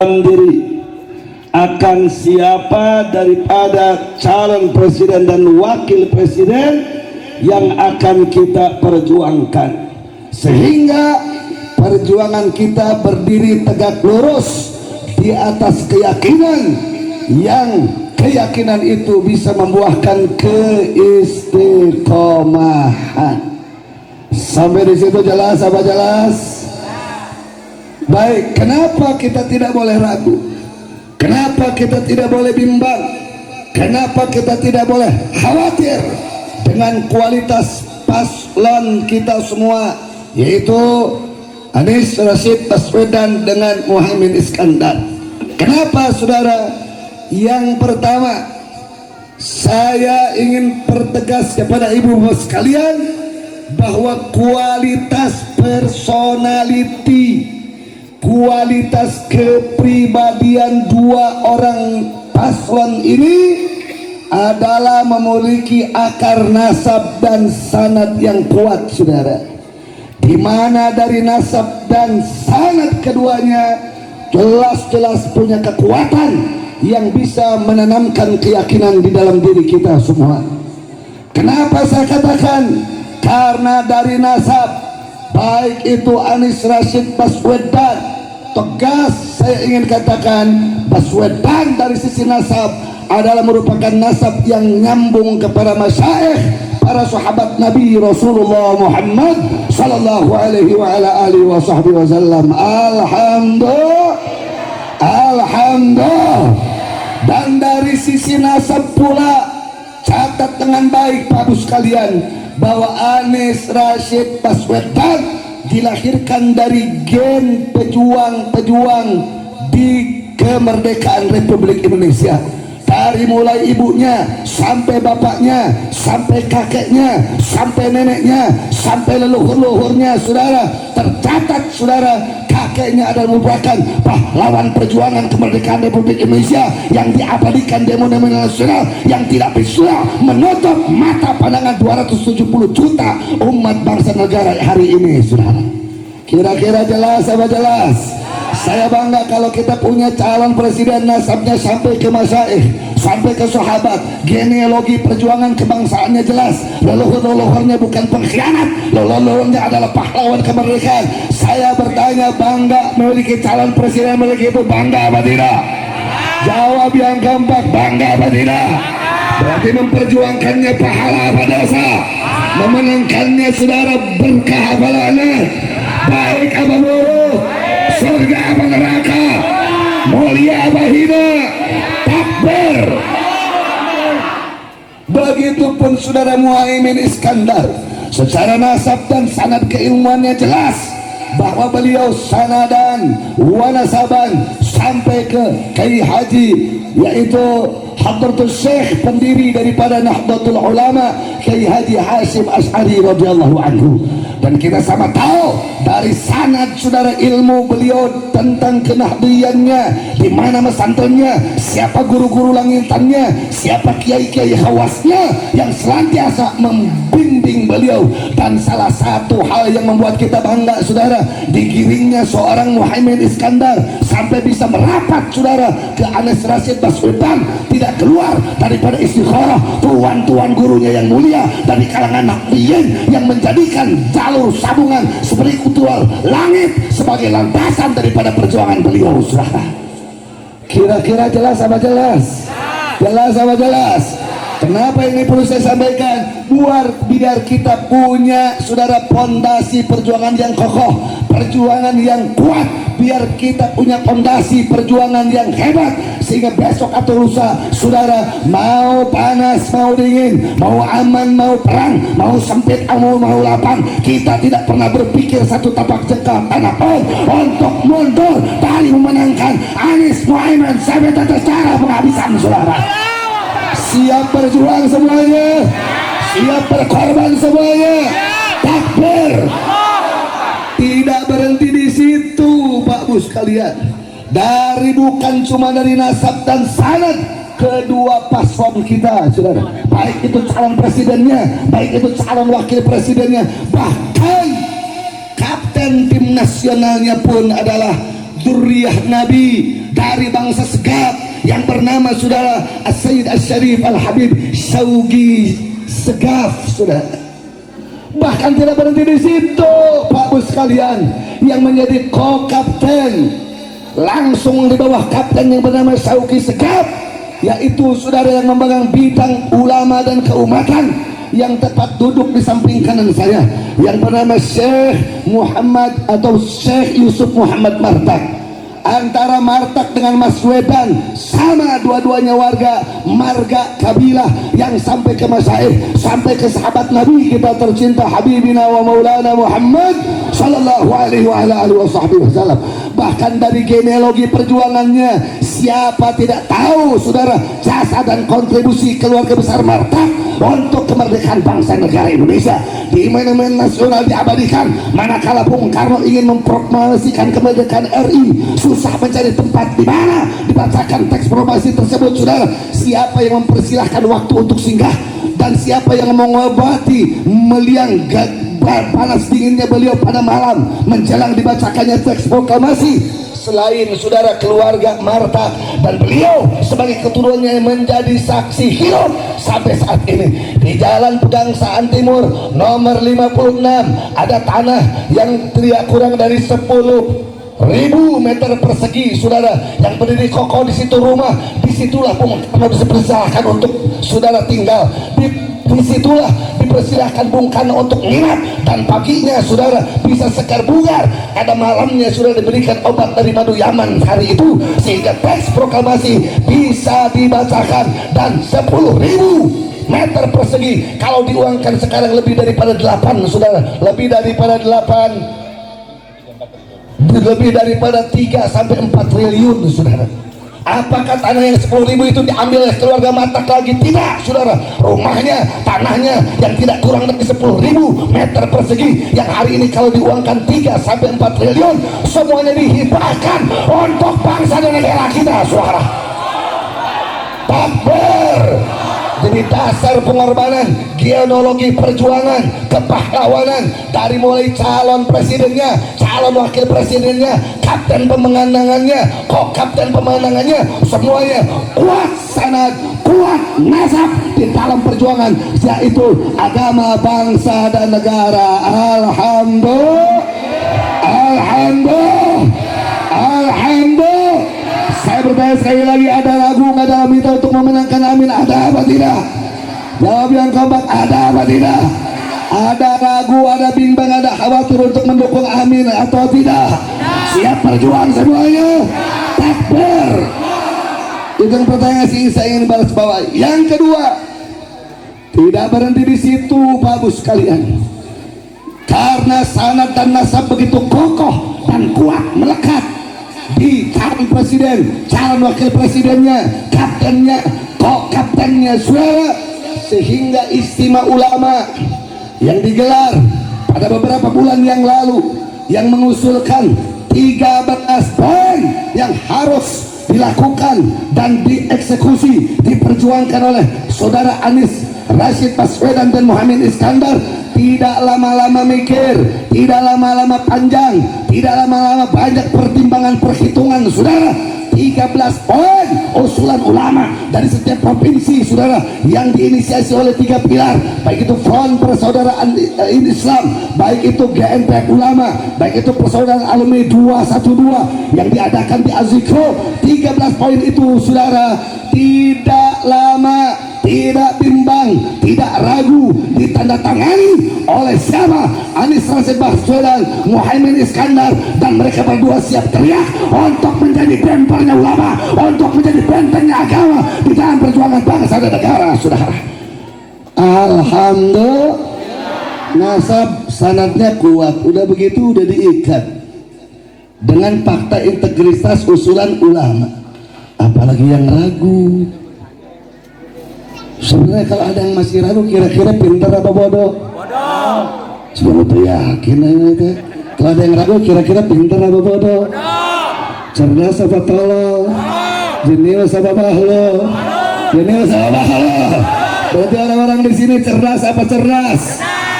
diri akan siapa daripada calon presiden dan wakil presiden yang akan kita perjuangkan, sehingga perjuangan kita berdiri tegak lurus di atas keyakinan yang keyakinan itu bisa membuahkan keistiqomahan. Sampai di situ jelas apa jelas? Baik, kenapa kita tidak boleh ragu? Kenapa kita tidak boleh bimbang? Kenapa kita tidak boleh khawatir dengan kualitas paslon kita semua, yaitu Anies Rashid Baswedan dengan Muhaimin Iskandar? Kenapa, saudara? Yang pertama, saya ingin pertegas kepada ibu-ibu sekalian bahwa kualitas personality, kualitas kepribadian dua orang paslon ini adalah memiliki akar nasab dan sanad yang kuat, saudara. Di mana dari nasab dan sanad keduanya jelas-jelas punya kekuatan yang bisa menanamkan keyakinan di dalam diri kita semua. Kenapa saya katakan? Karena dari nasab, baik itu Anies Rashid Baswedan, tegas saya ingin katakan Baswedan dari sisi nasab adalah merupakan nasab yang nyambung kepada masyayikh para sahabat Nabi Rasulullah Muhammad sallallahu alaihi wa ala alihi wa sahbihi wasallam. Alhamdulillah, alhamdulillah. Dan dari sisi nasab pula, catat dengan baik Bapak Ibu sekalian bahwa Anies Rashid Baswedan dilahirkan dari gen pejuang-pejuang di kemerdekaan Republik Indonesia. Dari mulai ibunya, sampai bapaknya, sampai kakeknya, sampai neneknya, sampai leluhur-leluhurnya, saudara, tercatat, saudara, kakeknya adalah merupakan pahlawan perjuangan kemerdekaan Republik Indonesia yang diabadikan di monumen nasional yang tidak bisa menutup mata pandangan 270 juta umat bangsa negara hari ini, saudara. Kira-kira jelas apa jelas? Saya bangga kalau kita punya calon presiden nasabnya sampai ke masyayikh, sampai ke sahabat, genealogi perjuangan kebangsaannya jelas, leluhur-leluhurnya bukan pengkhianat, leluhurnya adalah pahlawan kemerdekaan. Saya bertanya, bangga memiliki calon presiden memiliki itu, bangga apa tidak? Jawab yang gampang, bangga apa tidak? Berarti memperjuangkannya pahala apa dosa? Memenangkannya, saudara, berkah apa laknat? Baik apa buruk? Surga apa neraka? Mulia apa hina? Takbir. Begitupun saudara Muhaimin Iskandar, secara nasab dan sanad keilmuannya jelas bahwa beliau sanadan wa nasaban sampai ke Kiai Haji, yaitu Hadratul Syekh, pendiri daripada Nahdlatul Ulama, Kiai Haji Hashim Asy'ari radhiyallahu anhu. Dan kita sama tahu dari sanad, saudara, ilmu beliau tentang kenahdiyannya, di mana mesantunnya, siapa guru-guru langitannya, siapa kiai-kiai khawasnya yang senantiasa membimbing beliau. Dan salah satu hal yang membuat kita bangga, saudara, digiringnya seorang Muhaimin Iskandar sampai bisa merapat, saudara, ke Anies Rashid Baswedan, tidak keluar daripada istikharah tuan-tuan gurunya yang mulia dari kalangan nahdiyin yang menjadikan jalur sambungan spiritual langit sebagai landasan daripada perjuangan beliau, saudara. Kira-kira jelas apa jelas? Jelas apa jelas? Kenapa ini perlu saya sampaikan? Biar kita punya, saudara, pondasi perjuangan yang kokoh, perjuangan yang kuat, biar kita punya pondasi perjuangan yang hebat, sehingga besok atau lusa, saudara, mau panas mau dingin, mau aman mau perang, mau sempit mau lapang, kita tidak pernah berpikir satu tapak jengkal tanah pun untuk mundur dari memenangkan Anies Muhaimin sampai tetes cara penghabisan, saudara. Siap berjuang semuanya, siap berkorban semuanya. Takbir. Tidak berhenti di situ, Pak Bu sekalian. Dari bukan cuma dari nasab dan sanad kedua paslon kita, saudara, baik itu calon presidennya, baik itu calon wakil presidennya, bahkan kapten tim nasionalnya pun adalah dzurriyyah Nabi dari bangsa Segaf yang bernama saudara As-Sayyid Asy-Syarif Al-Habib Syauqi Segaf, saudara. Bahkan tidak berhenti di situ, Pak Bos sekalian, yang menjadi co-kapten langsung di bawah kapten yang bernama Syauqi Segaf, yaitu saudara yang memegang bidang ulama dan keumatan, yang tepat duduk di samping kanan saya, yang bernama Syekh Muhammad atau Syekh Yusuf Muhammad Martak. Antara Martak dengan Mas Wedan sama, dua-duanya warga marga kabilah yang sampai ke masyaikh, sampai ke sahabat Nabi kita tercinta Habibina wa Maulana Muhammad sallallahu alaihi wa ala alihi wasallam. Bahkan dari genealogi perjuangannya, siapa tidak tahu saudara jasa dan kontribusi keluarga besar Martak untuk kemerdekaan bangsa negara Indonesia. Di monumen nasional diabadikan, manakala Bung Karno ingin memproklamasikan kemerdekaan RI, susah mencari tempat di mana dibacakan teks proklamasi tersebut, saudara. Siapa yang mempersilahkan waktu untuk singgah, dan siapa yang mengobati meliang panas dinginnya beliau pada malam menjelang dibacakannya teks proklamasi, selain saudara keluarga Martak, dan beliau sebagai keturunannya menjadi saksi hidup sampai saat ini. Di Jalan Pegangsaan Timur nomor 56 ada tanah yang tidak kurang dari 10.000 meter persegi, saudara, yang berdiri kokoh. Di situ rumah, disitulah Bung Karno dipersilahkan untuk saudara tinggal. Disitulah dipersilahkan Bung Karno untuk nginap, dan paginya saudara bisa sekar bugar, ada malamnya sudah diberikan obat dari madu Yaman hari itu, sehingga teks proklamasi bisa dibacakan. Dan 10.000 meter persegi kalau diuangkan sekarang lebih daripada 8, saudara, lebih daripada 3 sampai 4 triliun, saudara. Apakah tanah yang 10.000 itu diambil oleh keluarga Martak lagi? Tidak, saudara. Rumahnya, tanahnya yang tidak kurang dari 10.000 meter persegi, yang hari ini kalau diuangkan 3 sampai 4 triliun, semuanya dihibahkan untuk bangsa dan negara kita, saudara. Takbir. Jadi dasar pengorbanan, genealogi perjuangan, kepahlawanan, dari mulai calon presidennya, calon wakil presidennya, kapten pemenangannya, kok kapten pemenangannya, semuanya kuat sanad, kuat nasab di dalam perjuangan, yaitu agama, bangsa dan negara. Alhamdulillah, alhamdulillah, alhamdulillah. Saya bertanya sekali lagi, ada ragu nggak dalam kita untuk memenangkan amin? Ada apa tidak? Jawab yang kompak, ada apa tidak? Ada ragu, ada bimbang, ada khawatir untuk mendukung amin atau tidak? Siap berjuang semuanya? Takbir. Itu yang pertanyaan sih, saya ingin balas bawah. Yang kedua, tidak berhenti di situ, Pak Bos sekalian. Karena sanad dan nasab begitu kokoh dan kuat melekat di calon presiden, calon wakil presidennya, kaptennya, kok kaptennya, saudara, sehingga istimewa ulama yang digelar pada beberapa bulan yang lalu, yang mengusulkan 13 poin yang harus dilakukan dan dieksekusi, diperjuangkan oleh saudara Anies Rashid Baswedan dan Muhammad Iskandar, tidak lama-lama mikir, tidak lama-lama panjang, tidak lama-lama banyak pertimbangan perhitungan, saudara. 13 poin usulan ulama dari setiap provinsi, saudara, yang diinisiasi oleh 3 pilar, baik itu Front Persaudaraan Islam, baik itu GNPF Ulama, baik itu Persaudaraan Alumni 212 yang diadakan di Azikro. 13 poin itu, saudara, tidak lama, tidak bimbang, tidak ragu, ditandatangani oleh siapa? Anies Rashid Baswedan, Muhammad Iskandar, dan mereka berdua siap teriak untuk menjadi bempernya ulama, untuk menjadi bentengnya agama di dalam perjuangan bangsa dan negara, saudara. Alhamdulillah, nasab sanadnya kuat, udah begitu udah diikat dengan fakta integritas usulan ulama, apalagi yang ragu. Sebenarnya kalau ada yang masih ragu, kira-kira pintar apa bodoh? Bodoh. Sebelum itu yakin aja. Kalau ada yang ragu, kira-kira pintar apa bodoh? Cerdas apa tolol? Jenius apa bahlo? Jenius apa bahlo? Berarti orang-orang di sini cerdas apa cerdas?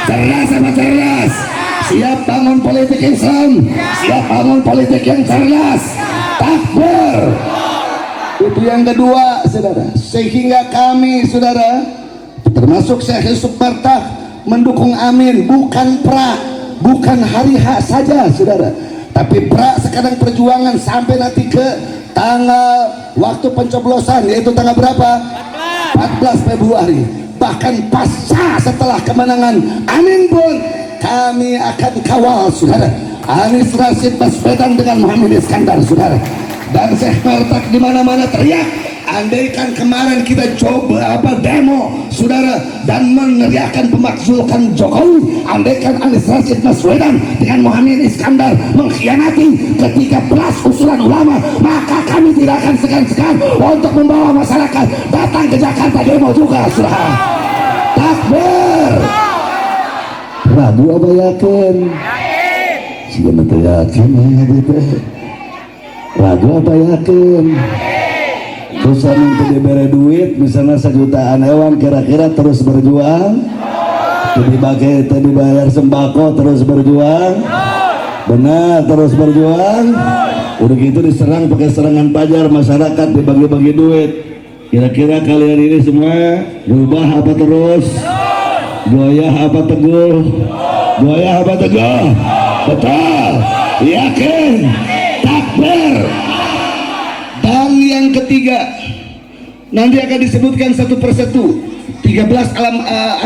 Cerdas apa cerdas? Siap bangun politik Islam, siap bangun politik yang cerdas. Takbir. Itu yang kedua, saudara. Sehingga kami, saudara, termasuk Syekh Yusuf Martak, mendukung amin, bukan pra, bukan hari H saja, saudara, tapi pra sekarang perjuangan sampai nanti ke tanggal waktu pencoblosan, yaitu tanggal berapa? 14 Februari. Bahkan pasca setelah kemenangan amin pun kami akan kawal, saudara, Anies Rashid Baswedan dengan Muhammad Iskandar, saudara. Dan Syekh Martak di mana-mana teriak, andaikan kemarin kita coba demo, saudara, dan meneriakan pemakzulan Jokowi, andaikan Anies Rashid Baswedan dengan Muhammad Iskandar mengkhianati ke-13 usulan ulama, maka kami tidak akan segan-segan untuk membawa masyarakat datang ke Jakarta demo juga, saudara. Takbir. Ragu apa yakin? Siapa nanti yakin gitu? Ragu apa yakin? Terus minta diberi duit misalnya 1 jutaan hewan, kira-kira terus berjuang? Tadi bayar sembako terus berjuang? Benar, terus berjuang? Udah gitu diserang pakai serangan pajar, masyarakat dibagi-bagi duit. Kira-kira kalian ini semua berubah apa terus? Goyah apa teguh? Goyah apa teguh? Betul, yakin, takbir. Dan yang ketiga, nanti akan disebutkan satu persatu 13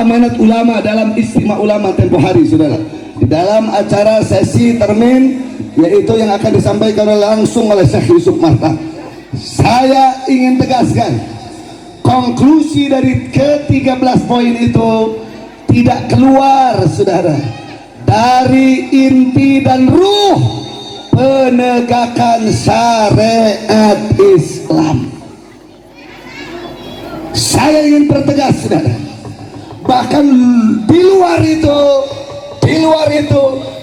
amanat ulama dalam istimewa ulama tempo hari, saudara, di dalam acara sesi termin, yaitu yang akan disampaikan langsung oleh Syekh Yusuf Martak. Saya ingin tegaskan, konklusi dari ke-13 poin itu tidak keluar, saudara, dari inti dan ruh penegakan syariat Islam. Saya ingin pertegas, saudara, bahkan di luar itu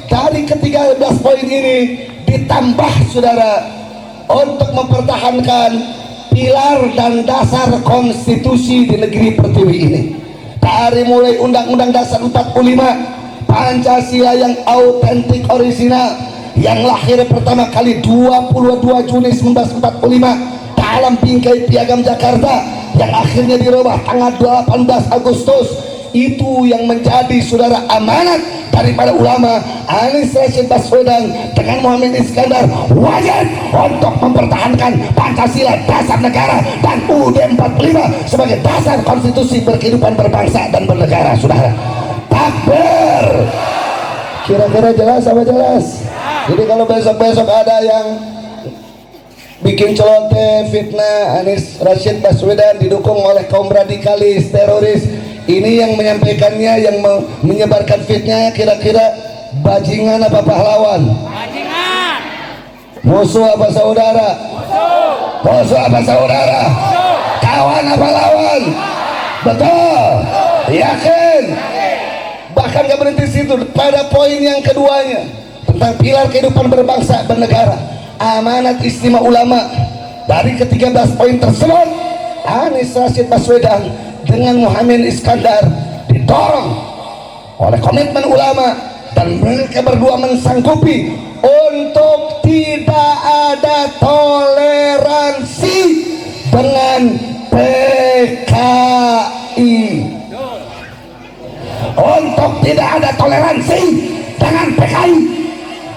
dari ke-13 poin ini ditambah, saudara, untuk mempertahankan pilar dan dasar konstitusi di negeri pertiwi ini, dari mulai Undang-Undang Dasar 45, Pancasila yang autentik orisinal, yang lahir pertama kali 22 Juni 1945 dalam bingkai Piagam Jakarta, yang akhirnya dirubah tanggal 18 Agustus. Itu yang menjadi, saudara, amanat daripada ulama Anies Rashid Baswedan dengan Muhammad Iskandar, wajib untuk mempertahankan Pancasila dasar negara dan UUD 45 sebagai dasar konstitusi berkehidupan berbangsa dan bernegara, saudara. Takbir. Kira-kira jelas apa jelas? Jadi kalau besok-besok ada yang bikin celoteh, fitnah Anies Rashid Baswedan didukung oleh kaum radikalis, teroris, ini yang menyampaikannya, yang menyebarkan fitnah, kira-kira bajingan apa pahlawan? Bajingan. Musuh apa saudara? Musuh apa saudara? Kawan apa lawan? Betul, yakin. Bahkan gak berhenti situ, pada poin yang keduanya tentang pilar kehidupan berbangsa bernegara, amanat istimewa ulama, dari ke-13 poin tersebut Anies Rashid Baswedan dengan Muhammad Iskandar didorong oleh komitmen ulama, dan mereka berdua mensanggupi untuk tidak ada toleransi dengan PKI, untuk tidak ada toleransi dengan PKI,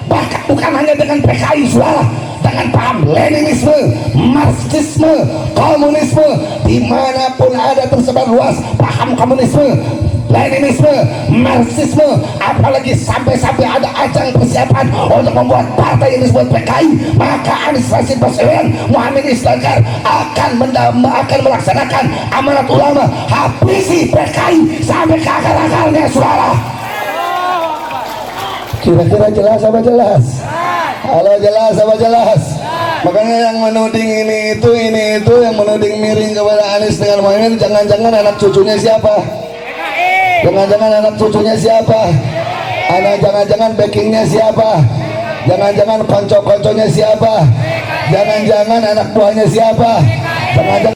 bahkan bukan hanya dengan PKI, saudara, dengan paham Leninisme, Marxisme, komunisme, dimanapun ada tersebar luas paham komunisme, Leninisme, Marxisme, apalagi sampai-sampai ada ajang persiapan untuk membuat partai yang disebut PKI, maka Anies Rashid Baswedan, Muhammad Iskandar akan melaksanakan amanat ulama, habisi PKI sampai ke akar-akarnya, saudara. Kira-kira jelas apa jelas? Kalau jelas apa jelas? Makanya yang menuding ini itu yang menuding miring kepada Anies dengan Muhammad, jangan-jangan anak cucunya siapa? Jangan-jangan anak cucunya siapa? Jangan-jangan backingnya siapa? Jangan-jangan konco-konconya siapa? Jangan-jangan anak buahnya siapa? Jangan-jangan